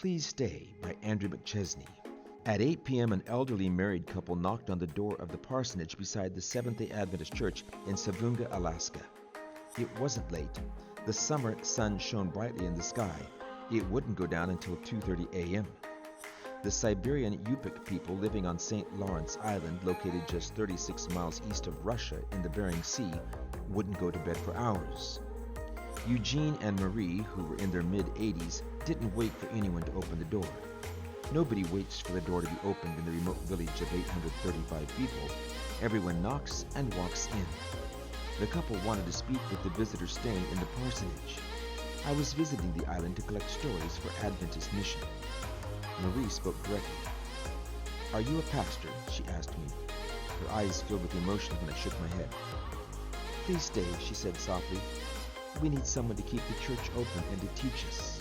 Please Stay by Andrew McChesney. At 8 p.m., an elderly married couple knocked on the door of the parsonage beside the Seventh-day Adventist Church in Savunga, Alaska. It wasn't late. The summer sun shone brightly in the sky. It wouldn't go down until 2:30 a.m. The Siberian Yupik people living on St. Lawrence Island, located just 36 miles east of Russia in the Bering Sea, wouldn't go to bed for hours. Eugene and Marie, who were in their mid-80s, didn't wait for anyone to open the door. Nobody waits for the door to be opened in the remote village of 835 people. Everyone knocks and walks in. The couple wanted to speak with the visitor staying in the parsonage. I was visiting the island to collect stories for Adventist Mission. Marie spoke directly. "Are you a pastor?" she asked me. Her eyes filled with emotion when I shook my head. "Please stay," she said softly. "We need someone to keep the church open and to teach us."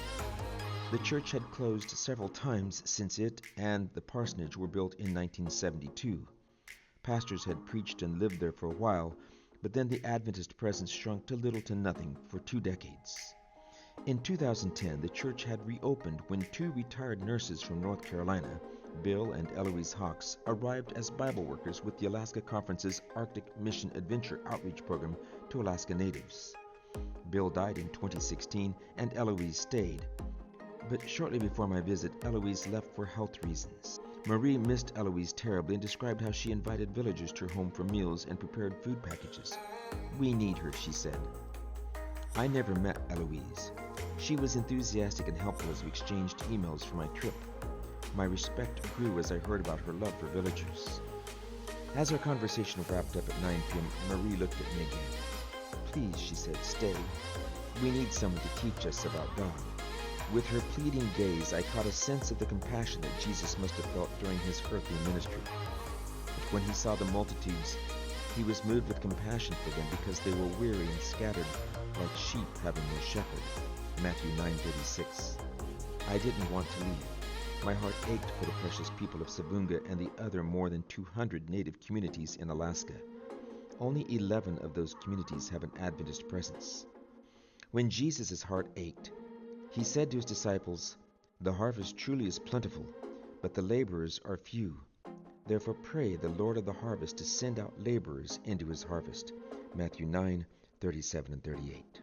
The church had closed several times since it and the parsonage were built in 1972. Pastors had preached and lived there for a while, but then the Adventist presence shrunk to little to nothing for 2 decades. In 2010, the church had reopened when 2 retired nurses from North Carolina, Bill and Eloise Hawks, arrived as Bible workers with the Alaska Conference's Arctic Mission Adventure Outreach Program to Alaska Natives. Bill died in 2016 and Eloise stayed. But shortly before my visit, Eloise left for health reasons. Marie missed Eloise terribly and described how she invited villagers to her home for meals and prepared food packages. "We need her," she said. I never met Eloise. She was enthusiastic and helpful as we exchanged emails for my trip. My respect grew as I heard about her love for villagers. As our conversation wrapped up at 9 p.m., Marie looked at me again. "Please," she said, "stay. We need someone to teach us about God." With her pleading gaze, I caught a sense of the compassion that Jesus must have felt during his earthly ministry. But when he saw the multitudes, he was moved with compassion for them because they were weary and scattered like sheep having no shepherd. Matthew 9:36. I didn't want to leave. My heart ached for the precious people of Savunga and the other more than 200 native communities in Alaska. Only 11 of those communities have an Adventist presence. When Jesus' heart ached, he said to his disciples, "The harvest truly is plentiful, but the laborers are few. Therefore pray the Lord of the harvest to send out laborers into his harvest." Matthew 9:37 and 38.